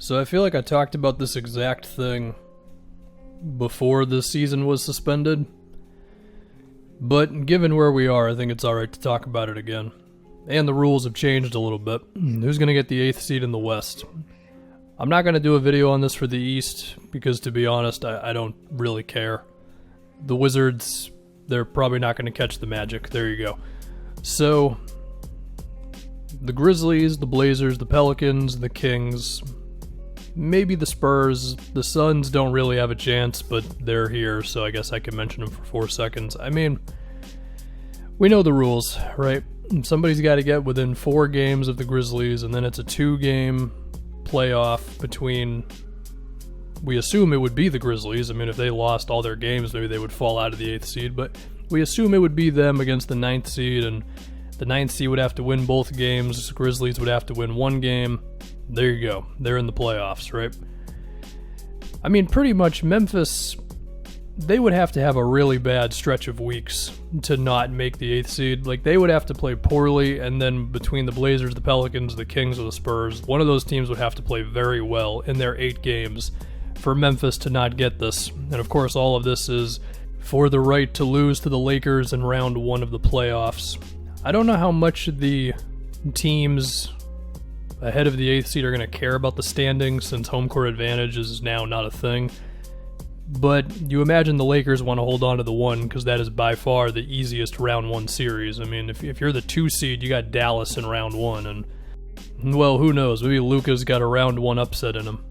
So I feel like I talked about this exact thing before the season was suspended. But given where we are, I think it's alright to talk about it again. And the rules have changed a little bit. Who's going to get the 8th seed in the West? I'm not going to do a video on this for the East, because to be honest, I don't really care. The Wizards, they're probably not going to catch the Magic. There you go. So, the Grizzlies, the Blazers, the Pelicans, the Kings, maybe the Spurs. The Suns don't really have a chance, but they're here, so I guess I can mention them for 4 seconds. I mean, we know the rules, right? Somebody's got to get within 4 games of the Grizzlies, and then it's a 2-game playoff between, we assume it would be the Grizzlies. I mean, if they lost all their games, maybe they would fall out of the 8th seed, but we assume it would be them against the 9th seed, and the 9th seed would have to win both games. Grizzlies would have to win 1 game. There you go. They're in the playoffs, right? I mean, pretty much Memphis, they would have to have a really bad stretch of weeks to not make the 8th seed. Like, they would have to play poorly, and then between the Blazers, the Pelicans, the Kings, or the Spurs, one of those teams would have to play very well in their 8 games for Memphis to not get this. And of course, all of this is for the right to lose to the Lakers in round 1 of the playoffs. I don't know how much the teams ahead of the 8th seed are going to care about the standings, since home court advantage is now not a thing. But you imagine the Lakers want to hold on to the 1, because that is by far the easiest round 1 series. I mean, if you're the 2 seed, you got Dallas in round 1, and, well, who knows? Maybe Luka's got a round 1 upset in him.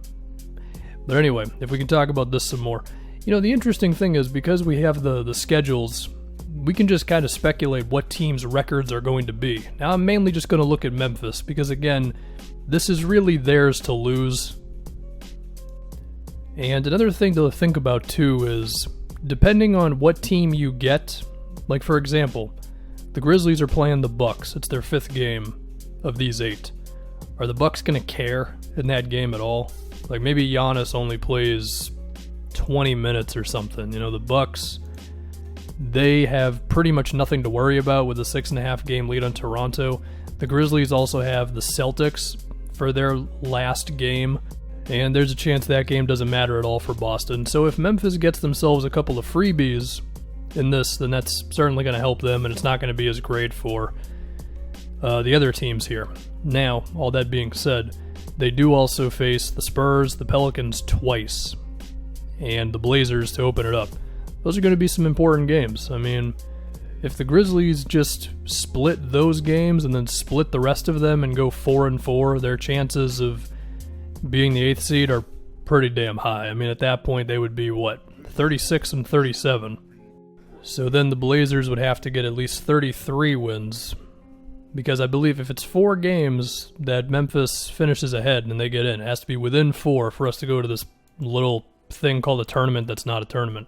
But anyway, if we can talk about this some more. You know, the interesting thing is, because we have the schedules, we can just kind of speculate what teams' records are going to be. Now, I'm mainly just going to look at Memphis, because again, this is really theirs to lose. And another thing to think about too is, depending on what team you get, like for example, the Grizzlies are playing the Bucks. It's their 5th game of these 8. Are the Bucks going to care in that game at all? Like, maybe Giannis only plays 20 minutes or something. You know, the Bucks, they have pretty much nothing to worry about with a 6.5 game lead on Toronto. The Grizzlies also have the Celtics for their last game, and there's a chance that game doesn't matter at all for Boston. So if Memphis gets themselves a couple of freebies in this, then that's certainly going to help them, and it's not going to be as great for the other teams here. Now, all that being said, they do also face the Spurs, the Pelicans twice, and the Blazers to open it up. Those are going to be some important games. I mean, if the Grizzlies just split those games and then split the rest of them and go 4-4, their chances of being the 8th seed are pretty damn high. I mean, at that point, they would be, 36-37. So then the Blazers would have to get at least 33 wins, because I believe if it's 4 games that Memphis finishes ahead and they get in, it has to be within 4 for us to go to this little thing called a tournament that's not a tournament.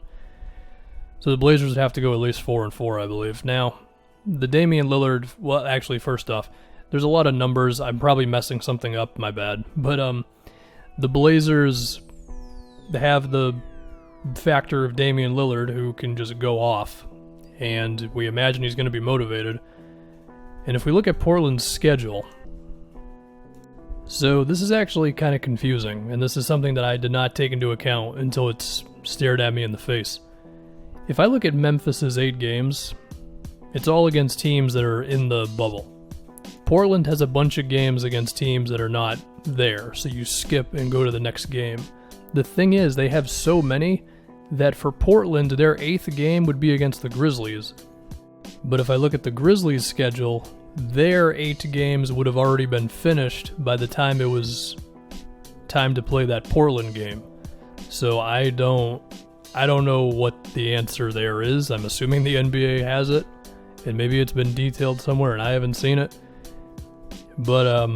So the Blazers would have to go at least 4-4, I believe. Now, the Damian Lillard, well, actually, first off, there's a lot of numbers. I'm probably messing something up, my bad. But the Blazers have the factor of Damian Lillard, who can just go off, and we imagine he's going to be motivated. And if we look at Portland's schedule, so this is actually kind of confusing, and this is something that I did not take into account until it's stared at me in the face. If I look at Memphis's 8 games, it's all against teams that are in the bubble. Portland has a bunch of games against teams that are not there, so you skip and go to the next game. The thing is, they have so many that for Portland, their 8th game would be against the Grizzlies. But if I look at the Grizzlies' schedule, their 8 games would have already been finished by the time it was time to play that Portland game. So I don't know what the answer there is. I'm assuming the NBA has it, and maybe it's been detailed somewhere and I haven't seen it. But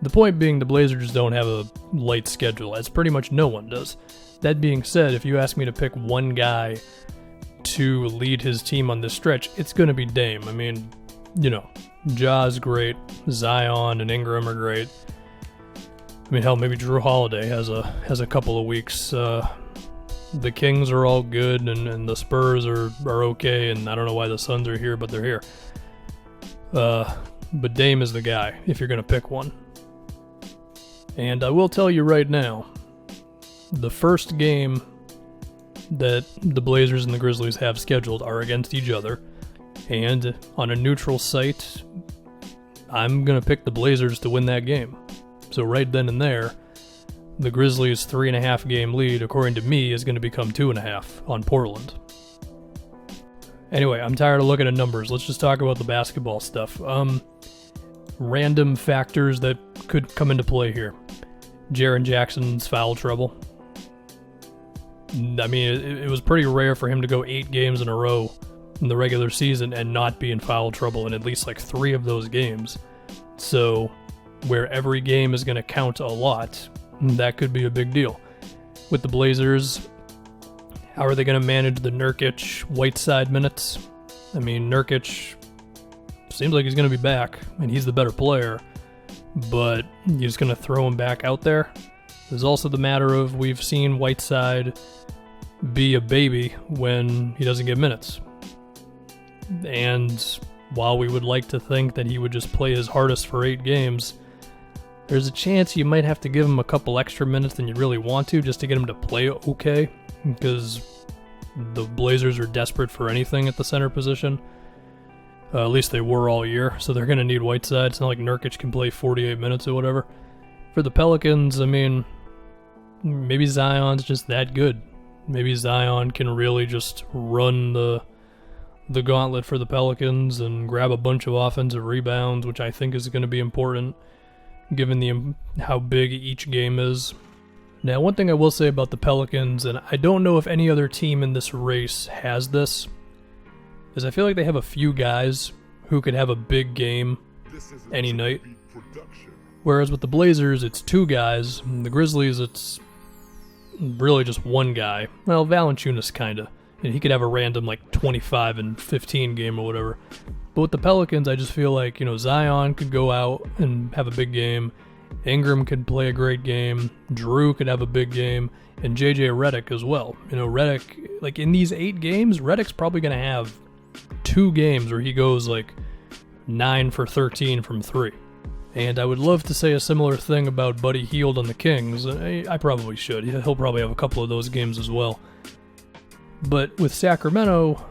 the point being, the Blazers don't have a light schedule, as pretty much no one does. That being said, if you ask me to pick one guy to lead his team on this stretch, it's going to be Dame. I mean, you know, Ja's great, Zion and Ingram are great. I mean, hell, maybe Drew Holiday has a couple of weeks. The Kings are all good, and the Spurs are okay, and I don't know why the Suns are here, but they're here. But Dame is the guy, if you're going to pick one. And I will tell you right now, the first game that the Blazers and the Grizzlies have scheduled are against each other. And on a neutral site, I'm going to pick the Blazers to win that game. So right then and there, the Grizzlies' 3.5 game lead, according to me, is going to become 2.5 on Portland. Anyway, I'm tired of looking at numbers. Let's just talk about the basketball stuff. Random factors that could come into play here. Jaren Jackson's foul trouble. I mean, it was pretty rare for him to go 8 games in a row in the regular season and not be in foul trouble in at least like 3 of those games. So, where every game is going to count a lot, that could be a big deal. With the Blazers, how are they going to manage the Nurkic-Whiteside minutes? I mean, Nurkic seems like he's going to be back, and he's the better player, but you're just going to throw him back out there? There's also the matter of we've seen Whiteside be a baby when he doesn't get minutes. And while we would like to think that he would just play his hardest for 8 games, there's a chance you might have to give him a couple extra minutes than you really want to just to get him to play okay, because the Blazers are desperate for anything at the center position. At least they were all year, so they're going to need Whiteside. It's not like Nurkic can play 48 minutes or whatever. For the Pelicans, I mean, maybe Zion's just that good. Maybe Zion can really just run the gauntlet for the Pelicans and grab a bunch of offensive rebounds, which I think is going to be important given how big each game is. Now, one thing I will say about the Pelicans, and I don't know if any other team in this race has this, is I feel like they have a few guys who could have a big game any night. Whereas with the Blazers, it's 2 guys. And the Grizzlies, it's really just 1 guy. Well, Valanciunas kinda. And he could have a random like 25 and 15 game or whatever. But with the Pelicans, I just feel like, Zion could go out and have a big game. Ingram could play a great game. Drew could have a big game. And JJ Redick as well. Redick, like in these 8 games, Redick's probably going to have 2 games where he goes like 9 for 13 from 3. And I would love to say a similar thing about Buddy Hield on the Kings. I probably should. He'll probably have a couple of those games as well. But with Sacramento,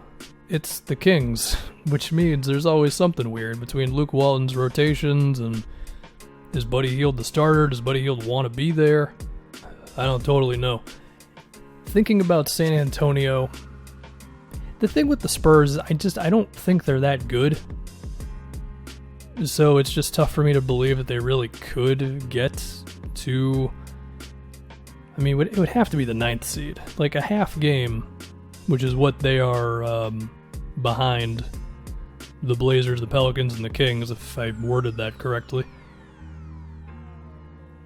it's the Kings, which means there's always something weird between Luke Walton's rotations and is Buddy Hield the starter? Does Buddy Hield want to be there? I don't totally know. Thinking about San Antonio, the thing with the Spurs, I don't think they're that good. So it's just tough for me to believe that they really could get to... I mean, it would have to be the 9th seed. Like a half game, which is what they are behind the Blazers, the Pelicans, and the Kings, if I worded that correctly.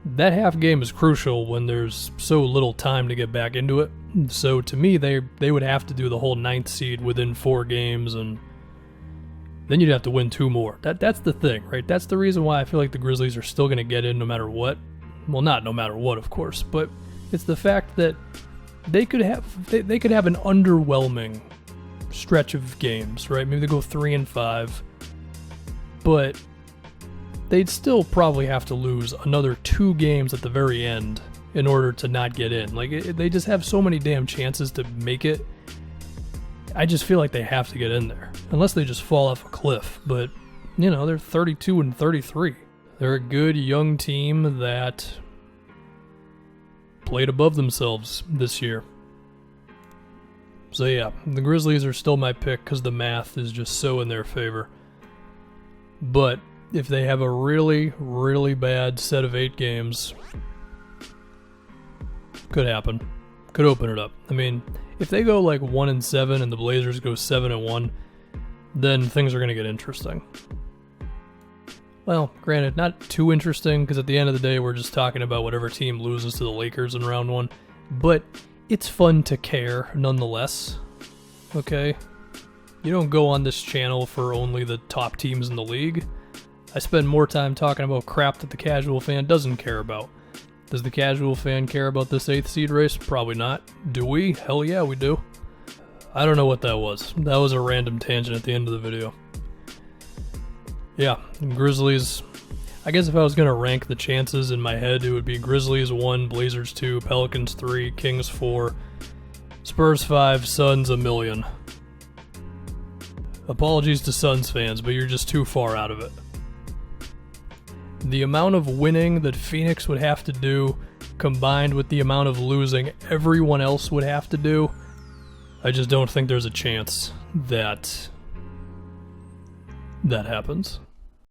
That half game is crucial when there's so little time to get back into it. So to me, they would have to do the whole 9th seed within 4 games, and then you'd have to win 2 more. That's the thing, right? That's the reason why I feel like the Grizzlies are still going to get in no matter what. Well, not no matter what, of course, but it's the fact that they could have an underwhelming stretch of games, right? Maybe they go 3-5, but they'd still probably have to lose another 2 games at the very end in order to not get in. Like, they just have so many damn chances to make it. I just feel like they have to get in there, unless they just fall off a cliff. But, they're 32-33. They're a good young team that played above themselves this year. So yeah, the Grizzlies are still my pick because the math is just so in their favor. But if they have a really, really bad set of 8 games, could happen. Could open it up. I mean, if they go like 1-7 and the Blazers go 7-1, then things are going to get interesting. Well, granted, not too interesting, because at the end of the day, we're just talking about whatever team loses to the Lakers in round 1. But it's fun to care, nonetheless. Okay? You don't go on this channel for only the top teams in the league. I spend more time talking about crap that the casual fan doesn't care about. Does the casual fan care about this 8th seed race? Probably not. Do we? Hell yeah, we do. I don't know what that was. That was a random tangent at the end of the video. Yeah, Grizzlies. I guess if I was going to rank the chances in my head, it would be Grizzlies 1, Blazers 2, Pelicans 3, Kings 4, Spurs 5, Suns 1,000,000. Apologies to Suns fans, but you're just too far out of it. The amount of winning that Phoenix would have to do, combined with the amount of losing everyone else would have to do, I just don't think there's a chance that happens.